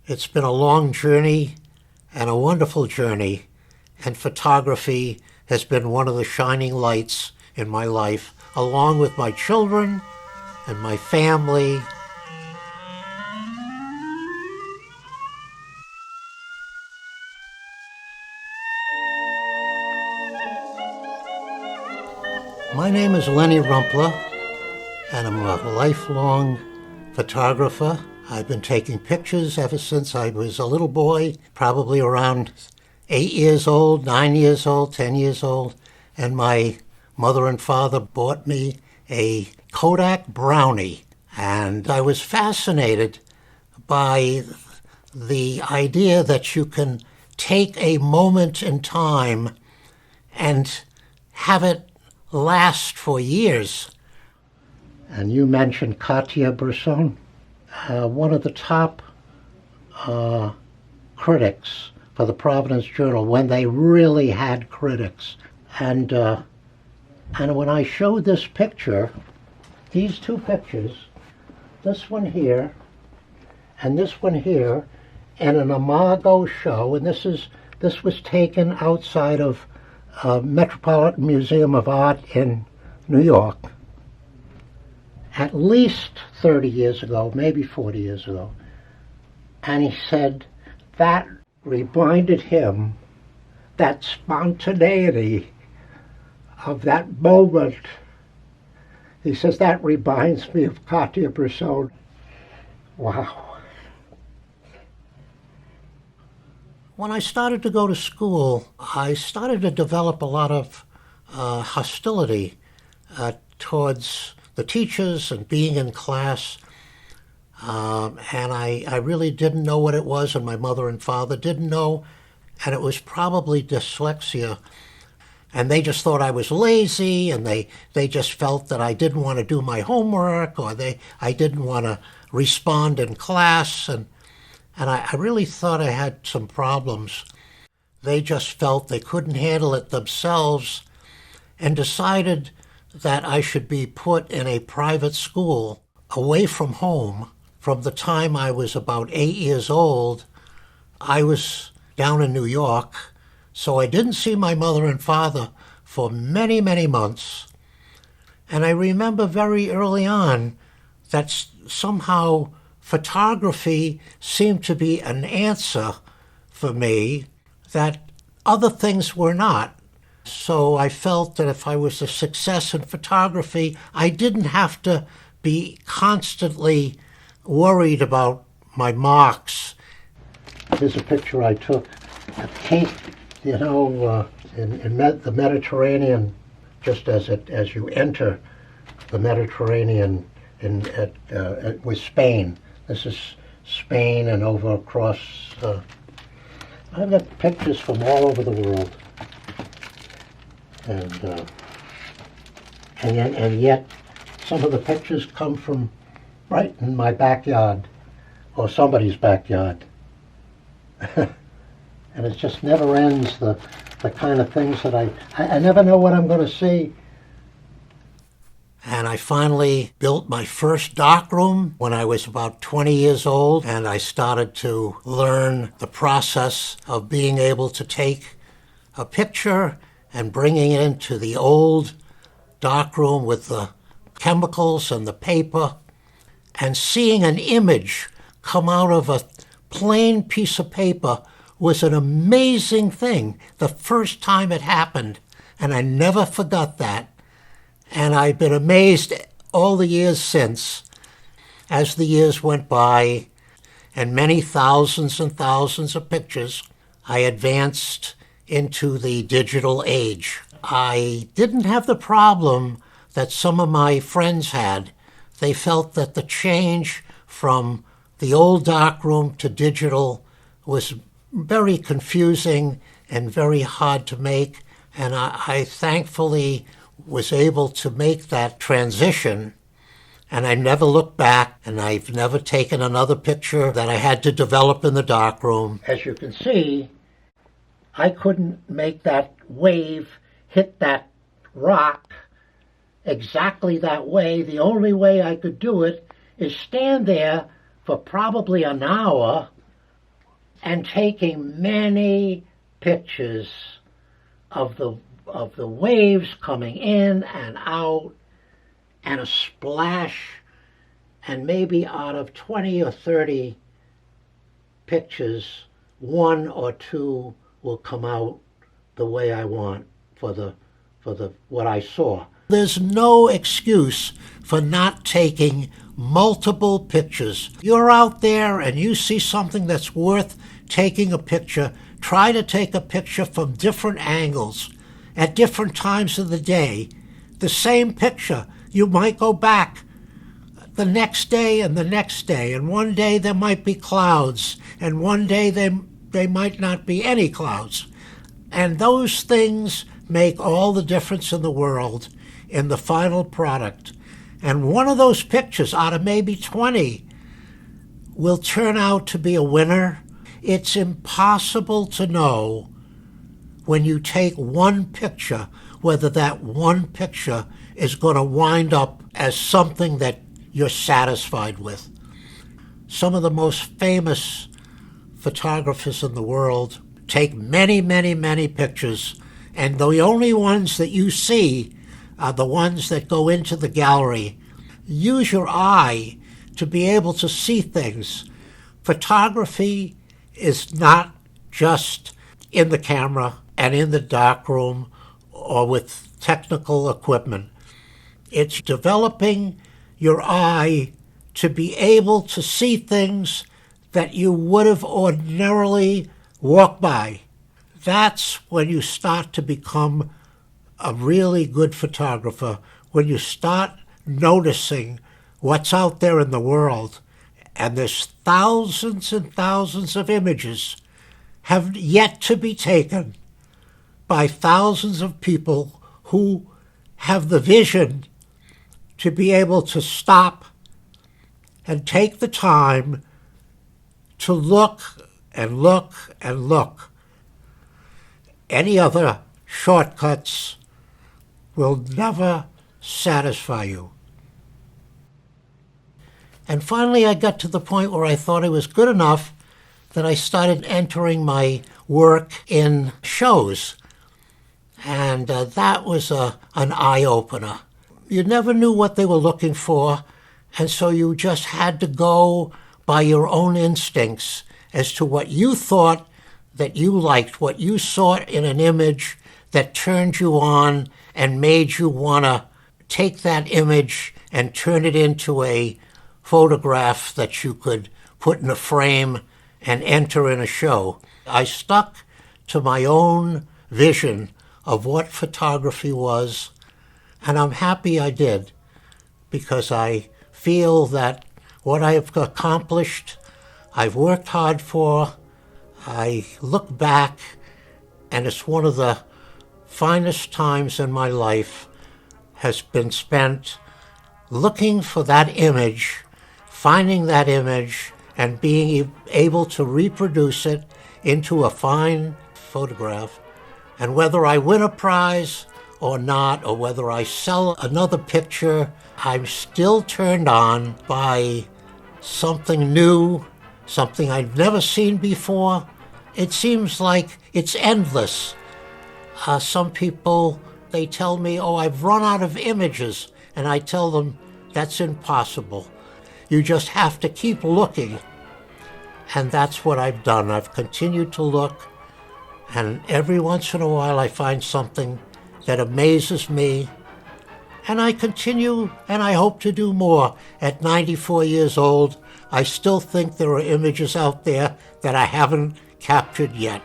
It's been a long journey and a wonderful journey, and photography has been one of the shining lights in my life, along with my children and my family. My name is Lenny Rumpler, and I'm a lifelong photographer. I've been taking pictures ever since I was a little boy, probably around 8 years old, 9 years old, 10 years old, and my mother and father bought me a Kodak Brownie, and I was fascinated by the idea that you can take a moment in time and have it last for years. And you mentioned Cartier-Bresson, one of the top critics for the Providence Journal when they really had critics. And when I showed this picture, these two pictures, this one here and this one here, in an Imago show, and this was taken outside of Metropolitan Museum of Art in New York, at least 30 years ago, maybe 40 years ago. And he said that reminded him, that spontaneity of that moment, he says, that reminds me of Cartier-Bresson. Wow. When I started to go to school, I started to develop a lot of hostility towards the teachers and being in class. And I really didn't know what it was, and my mother and father didn't know, and it was probably dyslexia. And they just thought I was lazy, and they just felt that I didn't want to do my homework, or I didn't want to respond in class, and I really thought I had some problems. They just felt they couldn't handle it themselves and decided that I should be put in a private school away from home. From the time I was about 8 years old, I was down in New York, so I didn't see my mother and father for many, many months. And I remember very early on that somehow photography seemed to be an answer for me that other things were not. So I felt that if I was a success in photography, I didn't have to be constantly worried about my marks. Here's a picture I took at Cape, in the Mediterranean, just as you enter the Mediterranean with Spain. This is Spain, and over across. I've got pictures from all over the world, and yet some of the pictures come from right in my backyard, or somebody's backyard. And it just never ends, the kind of things that I never know what I'm going to see. And I finally built my first darkroom when I was about 20 years old, and I started to learn the process of being able to take a picture and bringing it into the old darkroom with the chemicals and the paper, and seeing an image come out of a plain piece of paper was an amazing thing the first time it happened, and I never forgot that. And I've been amazed all the years since, as the years went by, and many thousands and thousands of pictures, I advanced into the digital age. I didn't have the problem that some of my friends had. They felt that the change from the old darkroom to digital was very confusing and very hard to make, and I thankfully was able to make that transition, and I never looked back, and I've never taken another picture that I had to develop in the darkroom. As you can see, I couldn't make that wave hit that rock exactly that way. The only way I could do it is stand there for probably an hour and taking many pictures of the waves coming in and out, and a splash, and maybe out of 20 or 30 pictures, one or two will come out the way I want for the what I saw. There's no excuse for not taking multiple pictures. You're out there and you see something that's worth taking a picture. Try to take a picture from different angles at different times of the day. The same picture. You might go back the next day and the next day, and one day there might be clouds, and one day they might not be any clouds. And those things make all the difference in the world in the final product. And one of those pictures out of maybe 20 will turn out to be a winner. It's impossible to know when you take one picture whether that one picture is going to wind up as something that you're satisfied with. Some of the most famous photographers in the world take many, many, many pictures, and the only ones that you see are the ones that go into the gallery. Use your eye to be able to see things. Photography is not just in the camera and in the darkroom or with technical equipment. It's developing your eye to be able to see things that you would have ordinarily walked by. That's when you start to become a really good photographer, when you start noticing what's out there in the world. And there's thousands and thousands of images have yet to be taken by thousands of people who have the vision to be able to stop and take the time to look and look and look. Any other shortcuts will never satisfy you. And finally, I got to the point where I thought it was good enough that I started entering my work in shows. And that was an eye-opener. You never knew what they were looking for, and so you just had to go by your own instincts as to what you thought that you liked, what you saw in an image that turned you on and made you want to take that image and turn it into a photograph that you could put in a frame and enter in a show. I stuck to my own vision of what photography was, and I'm happy I did, because I feel that what I have accomplished, I've worked hard for. I look back, and it's one of the finest times in my life has been spent looking for that image, finding that image, and being able to reproduce it into a fine photograph. And whether I win a prize or not, or whether I sell another picture, I'm still turned on by something new, something I've never seen before. It seems like it's endless. Some people, they tell me, oh, I've run out of images. And I tell them, that's impossible. You just have to keep looking. And that's what I've done. I've continued to look. And every once in a while I find something that amazes me. And I continue, and I hope to do more. At 94 years old, I still think there are images out there that I haven't captured yet.